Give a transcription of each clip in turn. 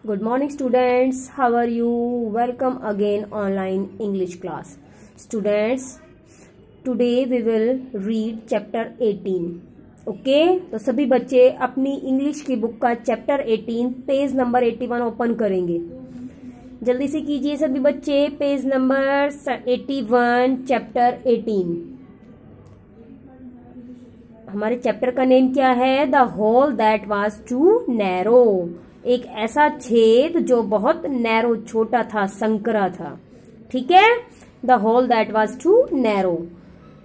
Good morning students, how are you? Welcome again online English class. Students, today we will read chapter 18. Okay तो सभी बच्चे अपनी English की book का chapter 18 page number 81 open करेंगे। जल्दी से कीजिए सभी बच्चे, पेज नंबर 81 चैप्टर 18। हमारे चैप्टर का नेम क्या है? The hole that was too narrow. एक ऐसा छेद जो बहुत नैरो, छोटा था, संकरा था। ठीक है, the hole that was too narrow.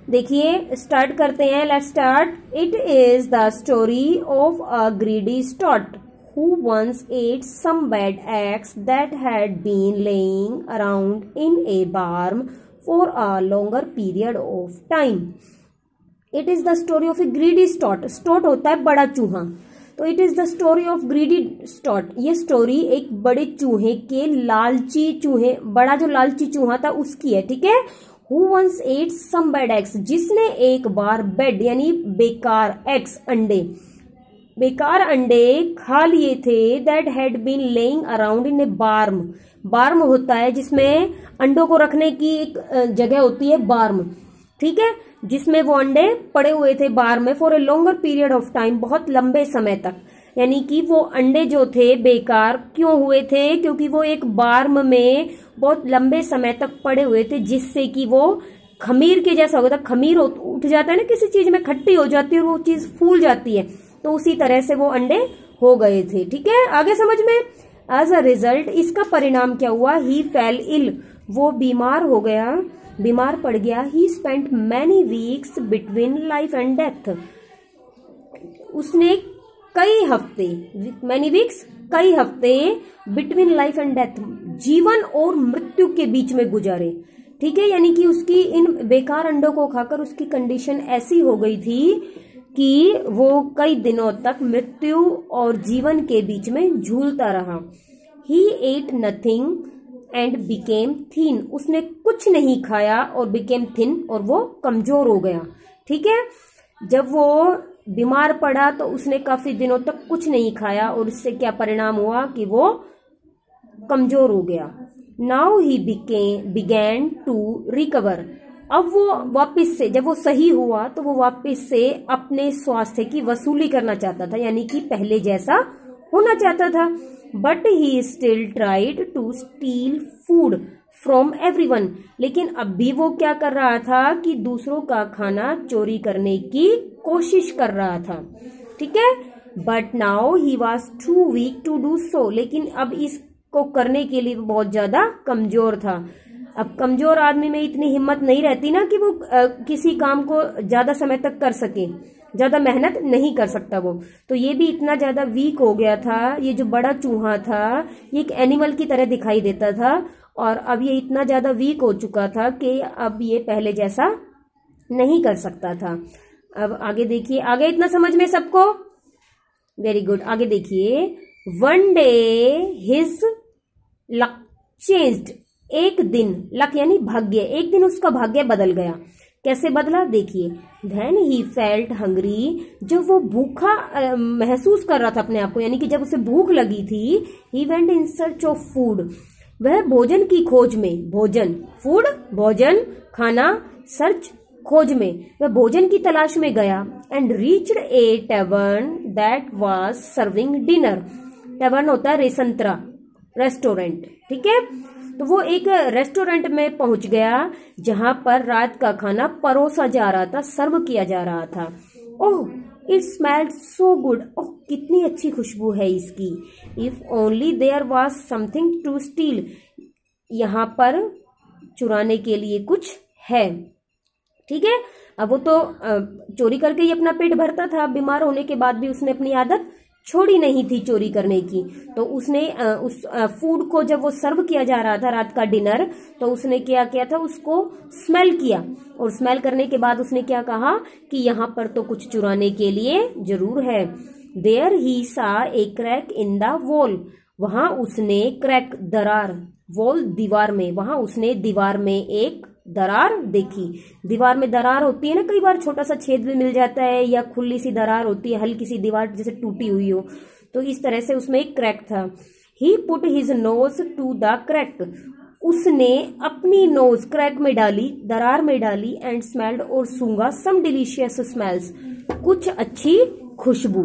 देखिए स्टार्ट करते हैं, let's start. It is the story of a greedy stoat who once ate some bad eggs that had been laying around in a barn for a longer period of time. It is the story of a greedy stoat. Stoat होता है बड़ा चूहा, तो it is the story of greedy stoat. ये story एक बड़े चूहे के, लालची चूहे, बड़ा जो लालची चूहा था उसकी है। ठीक है, Who once ate some bad eggs, जिसने एक बार बेड यानी बेकार, एग्स अंडे, बेकार अंडे खा लिए थे। That had been lying around in a barn. Barn होता है जिसमें अंडों को रखने की एक जगह होती है, बार्म। ठीक है, जिसमें वो अंडे पड़े हुए थे बार्म में for a longer period of time, बहुत लंबे समय तक। यानी कि वो अंडे जो थे बेकार क्यों हुए थे? क्योंकि वो एक बार्म में बहुत लंबे समय तक पड़े हुए थे, जिससे कि वो खमीर के जैसा होता है। खमीर उठ जाता है ना, किसी चीज में खट्टी हो जाती है और वो चीज फूल जाती है, तो उसी तरह से वो अंडे हो गए थे। ठीक है, आगे समझ में। एज अ रिजल्ट, इसका परिणाम क्या हुआ? ही फेल इल, वो बीमार हो गया, बीमार पड़ गया। ही spent many weeks between life and death. उसने कई हफ्ते, मैनी वीक्स कई हफ्ते, बिटवीन लाइफ एंड डेथ, जीवन और मृत्यु के बीच में गुजारे। ठीक है, यानी कि उसकी इन बेकार अंडों को खाकर उसकी कंडीशन ऐसी हो गई थी कि वो कई दिनों तक मृत्यु और जीवन के बीच में झूलता रहा। He ate nothing and became thin, उसने कुछ नहीं खाया और बिकेम थिन, और वो कमजोर हो गया। ठीक है, जब वो बीमार पड़ा तो उसने काफी दिनों तक कुछ नहीं खाया और इससे क्या परिणाम हुआ कि वो कमजोर हो गया। Now he began to recover, अब वो वापस से, जब वो सही हुआ तो वो वापस से अपने स्वास्थ्य की वसूली करना चाहता था, यानी कि पहले जैसा होना चाहता था। But he still tried to steal food from everyone, लेकिन अब भी वो क्या कर रहा था कि दूसरों का खाना चोरी करने की कोशिश कर रहा था। ठीक है, but now he was too weak to do so, लेकिन अब इसको करने के लिए बहुत ज्यादा कमजोर था। अब कमजोर आदमी में इतनी हिम्मत नहीं रहती ना कि वो किसी काम को ज्यादा समय तक कर सके, ज्यादा मेहनत नहीं कर सकता वो। तो ये भी इतना ज्यादा वीक हो गया था। ये जो बड़ा चूहा था ये एक एनिमल की तरह दिखाई देता था, और अब ये इतना ज्यादा वीक हो चुका था कि अब ये पहले जैसा नहीं कर सकता था। अब आगे देखिए, आगे इतना समझ में सबको? Very good. आगे देखिए, one day his luck changed, एक दिन, लक यानी भाग्य, एक दिन उसका भाग्य बदल गया। कैसे बदला? देखिए, व्हेन ही फेल्ट हंग्री, जब वो भूखा महसूस कर रहा था अपने आप को, यानी कि जब उसे भूख लगी थी। He went in search of food, वह भोजन की खोज में, भोजन, फूड भोजन, खाना, सर्च खोज में, वह भोजन की तलाश में गया। And reached A tavern that was serving dinner. Tavern होता है रेस्तरां, रेस्टोरेंट। ठीक है, तो वो एक रेस्टोरेंट में पहुंच गया जहां पर रात का खाना परोसा जा रहा था, सर्व किया जा रहा था। Oh, it smelled so good, oh कितनी अच्छी खुशबू है इसकी। If only there was something to steal, यहाँ पर चुराने के लिए कुछ है। ठीक है, अब वो तो चोरी करके ही अपना पेट भरता था, बीमार होने के बाद भी उसने अपनी आदत छोड़ी नहीं थी चोरी करने की। तो उसने उस फूड को, जब वो सर्व किया जा रहा था रात का डिनर, तो उसने क्या किया था, उसको स्मेल किया, और स्मेल करने के बाद उसने क्या कहा कि यहाँ पर तो कुछ चुराने के लिए जरूर है। देयर ही सा ए क्रैक इन द वॉल, वहां उसने क्रैक, दरार, वॉल दीवार में, वहां उसने दीवार में एक दरार देखी। दीवार में दरार होती है ना, कई बार छोटा सा छेद भी मिल जाता है, या खुली सी दरार होती है, हल्की सी दीवार जैसे टूटी हुई हो, तो इस तरह से उसमें एक क्रैक था। He put his nose to the crack, उसने अपनी नोज क्रैक में डाली, दरार में डाली, एंड स्मेल्ड और सूंघा सम डिलीशियस स्मेल्स, कुछ अच्छी खुशबू।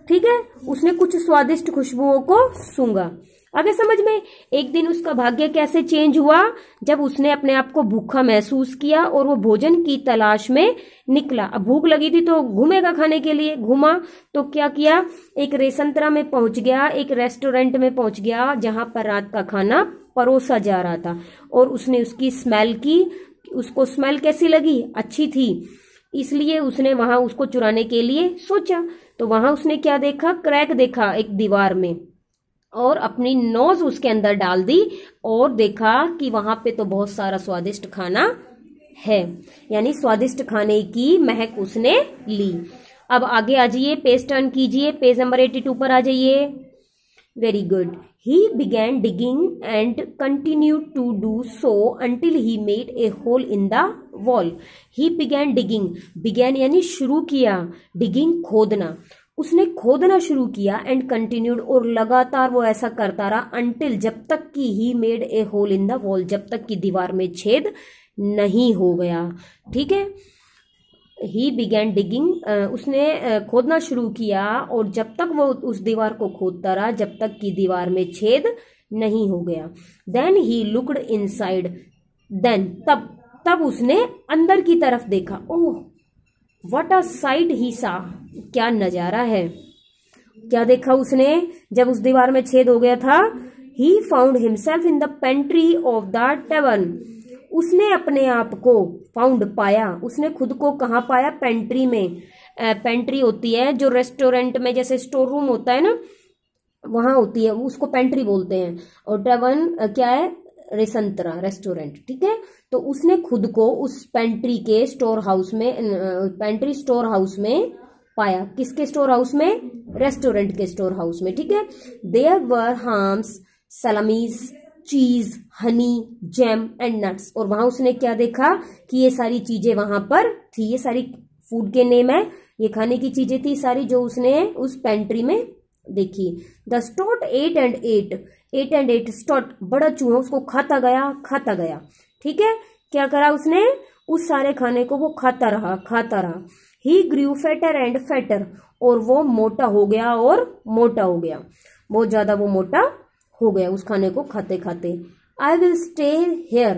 ठीक है, उसने कुछ स्वादिष्ट खुशबुओं को सूंघा। आगे समझ में। एक दिन उसका भाग्य कैसे चेंज हुआ, जब उसने अपने आप को भूखा महसूस किया और वो भोजन की तलाश में निकला। अब भूख लगी थी तो घूमेगा खाने के लिए, घूमा तो क्या किया, एक रेस्तरां में पहुंच गया, एक रेस्टोरेंट में पहुंच गया जहां पर रात का खाना परोसा जा रहा था, और उसने उसकी स्मेल की, उसको स्मेल कैसी लगी, अच्छी थी, इसलिए उसने वहां उसको चुराने के लिए सोचा। तो वहां उसने क्या देखा, क्रैक देखा एक दीवार में, और अपनी नोज उसके अंदर डाल दी और देखा कि वहां पे तो बहुत सारा स्वादिष्ट खाना है, यानी स्वादिष्ट खाने की महक उसने ली। अब आगे आ जाइए, पेज टर्न कीजिए, पेज नंबर 82 पर आ जाइए। Very good. He began digging and continued to do so until he made a hole in the wall. He began digging. Began यानी शुरू किया, digging खोदना, उसने खोदना शुरू किया, एंड कंटिन्यूड और लगातार वो ऐसा करता रहा, अंटिल जब तक कि he made a hole in the wall, जब तक कि दीवार में छेद नहीं हो गया। ठीक है, ही बिगैन डिगिंग, उसने खोदना शुरू किया, और जब तक वो उस दीवार को खोदता रहा जब तक कि दीवार में छेद नहीं हो गया। Then he looked inside, then तब उसने अंदर की तरफ देखा। ओह व्हाट अ साइट ही सा, क्या नजारा है। क्या देखा उसने जब उस दीवार में छेद हो गया था, he found himself in the pantry of the tavern, उसने अपने आप को फाउंड पाया, उसने खुद को कहाँ पाया, पेंट्री में। पेंट्री होती है जो रेस्टोरेंट में जैसे स्टोर रूम होता है ना, वहां होती है, उसको पेंट्री बोलते हैं, और टैवर्न क्या है, रेस्टोरेंट। ठीक है, तो उसने खुद को उस पेंट्री के स्टोर हाउस में, पेंट्री स्टोर हाउस में पाया। किसके स्टोर हाउस में, रेस्टोरेंट के स्टोर हाउस में। ठीक है, देयर वर हाम्स, सलामीज, चीज, हनी, जैम एंड नट्स, और वहां उसने क्या देखा कि ये सारी चीजें वहां पर थी, ये सारी फूड के नेम है, ये खाने की चीजें थी सारी जो उसने उस पेंट्री में देखी। The stoat ate and ate, stoat बड़ा चूहा, उसको खाता गया। ठीक है, क्या करा उसने, उस सारे खाने को वो खाता रहा। ही ग्रू फैटर एंड फैटर, और वो मोटा हो गया और मोटा हो गया, बहुत ज्यादा वो मोटा हो गया उस खाने को खाते खाते। I will stay here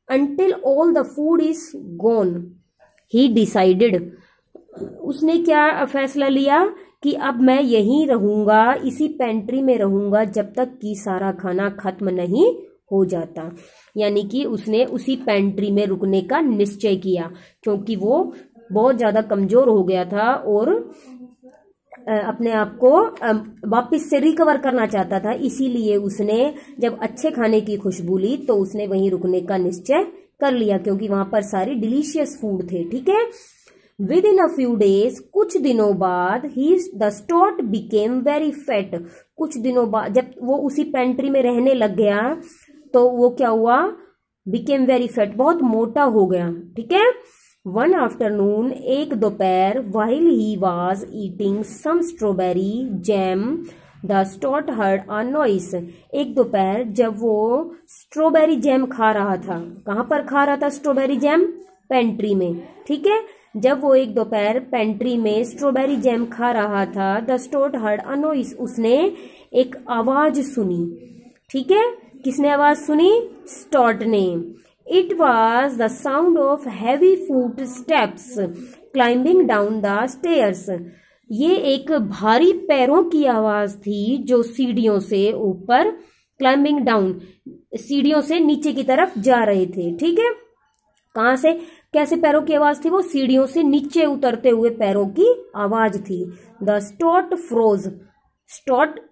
until all the food is gone, he decided, उसने क्या फैसला लिया कि अब मैं यहीं रहूंगा, इसी पेंट्री में रहूंगा जब तक कि सारा खाना खत्म नहीं हो जाता। यानी कि उसने उसी पेंट्री में रुकने का निश्चय किया, क्योंकि वो बहुत ज्यादा कमजोर हो गया था और अपने आप को वापस से रिकवर करना चाहता था। इसीलिए उसने जब अच्छे खाने की खुशबू ली तो उसने वहीं रुकने का निश्चय कर लिया, क्योंकि वहां पर सारी डिलीशियस फूड थे। ठीक है, within a few days, कुछ दिनों बाद, he the stoat became very fat, कुछ दिनों बाद जब वो उसी पेंट्री में रहने लग गया तो वो क्या हुआ, बिकेम वेरी फैट, बहुत मोटा हो गया। ठीक है, वन आफ्टरनून, एक दोपहर, while he was eating some strawberry jam, the stoat heard a noise, एक दोपहर जब वो स्ट्रॉबेरी जैम खा रहा था, कहाँ पर खा रहा था स्ट्रॉबेरी जैम, पेंट्री में। ठीक है, जब वो एक दोपहर पेंट्री में स्ट्रॉबेरी जैम खा रहा था, the stoat heard a noise, उसने एक आवाज सुनी। ठीक है, किसने आवाज सुनी, स्टोट ने। It was the sound of heavy footsteps climbing down the stairs. ये एक भारी पैरों की आवाज थी जो सीढ़ियों से ऊपर, क्लाइंबिंग डाउन, सीढ़ियों से नीचे की तरफ जा रहे थे। ठीक है, कहां से, कैसे पैरों की आवाज थी, वो सीढ़ियों से नीचे उतरते हुए पैरों की आवाज थी। द स्टोट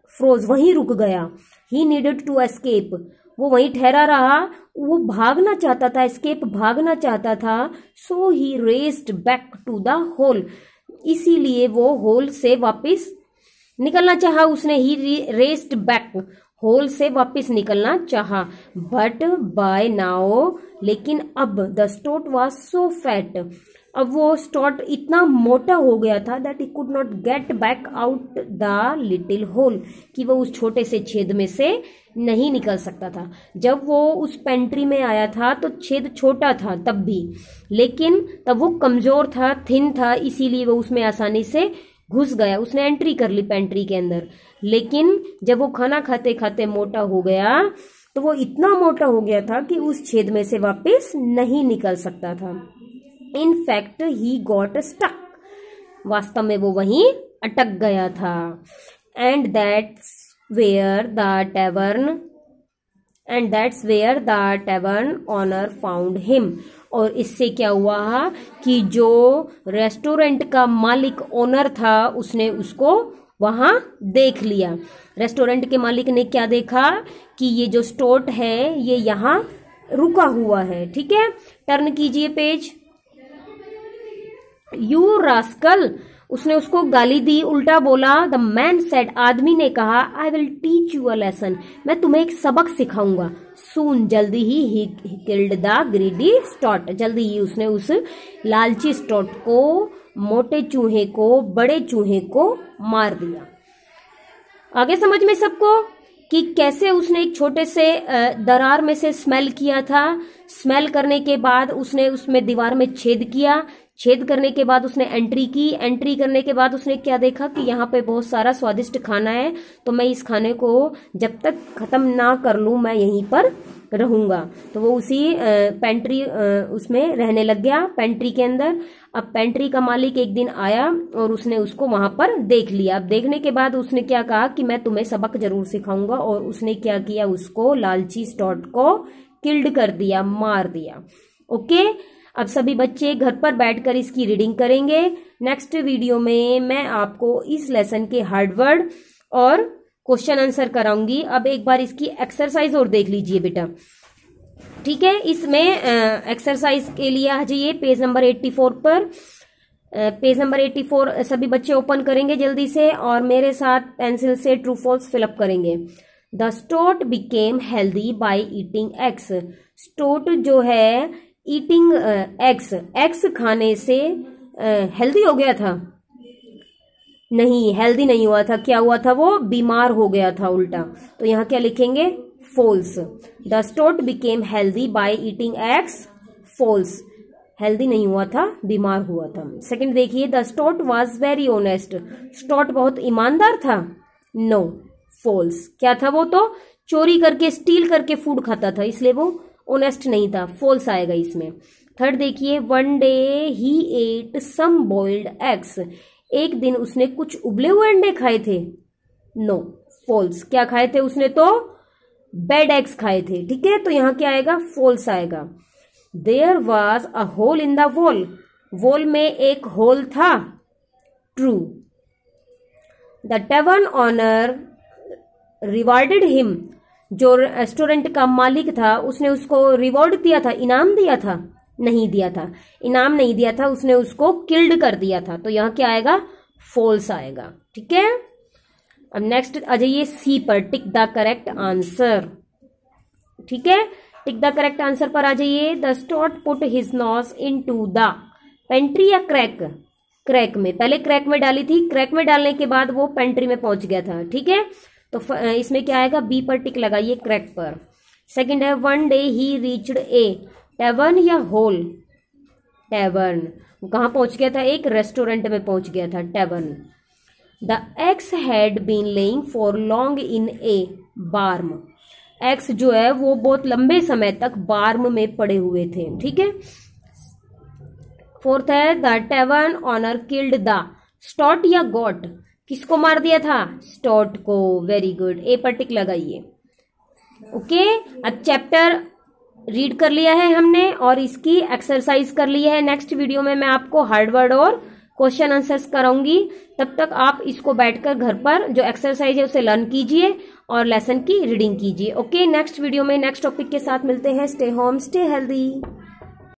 फ्रोज, वहीं रुक गया। ही नीडेड टू एस्केप, वो वहीं ठहरा रहा, वो भागना चाहता था, एस्केप भागना चाहता था। So he raced back to the hole, इसीलिए वो होल से वापस निकलना चाहा उसने। ही रेस्ड बैक, होल से वापस निकलना चाहा। बट बाय नाउ, लेकिन अब, the state was so fat, अब वो स्टॉट इतना मोटा हो गया था that he could not get back out the little hole, कि वो उस छोटे से छेद में से नहीं निकल सकता था। जब वो उस पेंट्री में आया था तो छेद छोटा था तब भी, लेकिन तब वो कमजोर था, थिन था, इसीलिए वो उसमें आसानी से घुस गया, उसने एंट्री कर ली पेंट्री के अंदर। लेकिन जब वो खाना खाते खाते मोटा हो गया तो वो इतना मोटा हो गया था कि उस छेद में से वापस नहीं निकल सकता था। In fact he got stuck, वास्तव में वो वहीं अटक गया था। And that's where the tavern owner found him, और इससे क्या हुआ कि जो रेस्टोरेंट का मालिक ओनर था उसने उसको वहां देख लिया। रेस्टोरेंट के मालिक ने क्या देखा कि ये जो स्टोट है ये यहाँ रुका हुआ है। ठीक है, टर्न कीजिए पेज। यू रास्कल, उसने उसको गाली दी, उल्टा बोला। द मैन सेड, आदमी ने कहा, I will teach you a lesson, मैं तुम्हें एक सबक सिखाऊंगा। सून, जल्दी ही किल्ड द ग्रीडी स्टॉट, जल्दी ही उसने उस लालची स्टॉट को, मोटे चूहे को, बड़े चूहे को मार दिया। आगे समझ में सबको कि कैसे उसने एक छोटे से दरार में से स्मेल किया था। स्मेल करने के बाद उसने उसमें दीवार में छेद किया, छेद करने के बाद उसने एंट्री की, एंट्री करने के बाद उसने क्या देखा कि यहाँ पे बहुत सारा स्वादिष्ट खाना है, तो मैं इस खाने को जब तक खत्म ना कर लूं मैं यहीं पर रहूंगा। तो वो उसी पेंट्री उसमें रहने लग गया, पेंट्री के अंदर। अब पेंट्री का मालिक एक दिन आया और उसने उसको वहां पर देख लिया। अब देखने के बाद उसने क्या कहा कि मैं तुम्हें सबक जरूर सिखाऊंगा, और उसने क्या किया, उसको लालची स्टॉट को किल्ड कर दिया, मार दिया। ओके, अब सभी बच्चे घर पर बैठकर इसकी रीडिंग करेंगे। नेक्स्ट वीडियो में मैं आपको इस लेसन के हार्ड वर्ड और क्वेश्चन आंसर कराऊंगी। अब एक बार इसकी एक्सरसाइज और देख लीजिए बेटा। ठीक है, इसमें एक्सरसाइज के लिए आ जाइए पेज नंबर 84 पर। पेज नंबर 84 सभी बच्चे ओपन करेंगे जल्दी से और मेरे साथ पेंसिल से ट्रू फॉल्स फिलअप करेंगे। The stoat became healthy by eating eggs, state जो है ईटिंग एग्स खाने से हेल्दी हो गया था? नहीं, हेल्दी नहीं हुआ था। क्या हुआ था? वो बीमार हो गया था उल्टा। तो यहाँ क्या लिखेंगे? False. The stoat became healthy by eating eggs, false. हेल्दी नहीं हुआ था, बीमार हुआ था। सेकंड देखिए, the stoat was very honest, stoat बहुत ईमानदार था? No, false. क्या था वो? तो चोरी करके, स्टील करके फूड खाता था, इसलिए वो ऑनेस्ट नहीं था, फॉल्स आएगा इसमें। थर्ड देखिए, one day he ate some boiled eggs, एक दिन उसने कुछ उबले हुए अंडे खाए थे? No, false. क्या खाए थे उसने? तो बेड एग्स खाए थे। ठीक है, तो यहां क्या आएगा? फॉल्स आएगा। There was a hole in the wall, wall में एक होल था? True. The tavern owner rewarded him, जो रेस्टोरेंट का मालिक था उसने उसको रिवॉर्ड दिया था, इनाम दिया था? नहीं दिया था, इनाम नहीं दिया था, उसने उसको किल्ड कर दिया था। तो यहां क्या आएगा? फॉल्स आएगा। ठीक है, अब नेक्स्ट आ जाइए सी पर, टिक द करेक्ट आंसर। ठीक है, टिक द करेक्ट आंसर पर आ जाइए। The state put his knows into the pantry या क्रैक? क्रैक में, पहले क्रैक में डाली थी, क्रैक में डालने के बाद वो पेंट्री में पहुंच गया था। ठीक है, तो इसमें क्या आएगा? बी पर टिक लगाइए, क्रैक पर। सेकंड है, वन डे ही रीच्ड ए टैवर्न या होल? टैवर्न। कहां पहुंच गया था? एक रेस्टोरेंट में पहुंच गया था, tavern. The eggs had been lying for long in a barn, eggs जो है वो बहुत लंबे समय तक बार्म में पड़े हुए थे। ठीक है। फोर्थ है, the tavern owner killed the stoat या गॉट, किसको मार दिया था? स्टॉट को। वेरी गुड, ए पर टिक लगाइए। ओके, अब चैप्टर रीड कर लिया है हमने और इसकी एक्सरसाइज कर ली है। नेक्स्ट वीडियो में मैं आपको हार्ड वर्ड और क्वेश्चन आंसर्स कराऊंगी। तब तक आप इसको बैठकर घर पर जो एक्सरसाइज है उसे लर्न कीजिए और लेसन की रीडिंग कीजिए। ओके, नेक्स्ट वीडियो में नेक्स्ट टॉपिक के साथ मिलते हैं। Stay home, stay healthy.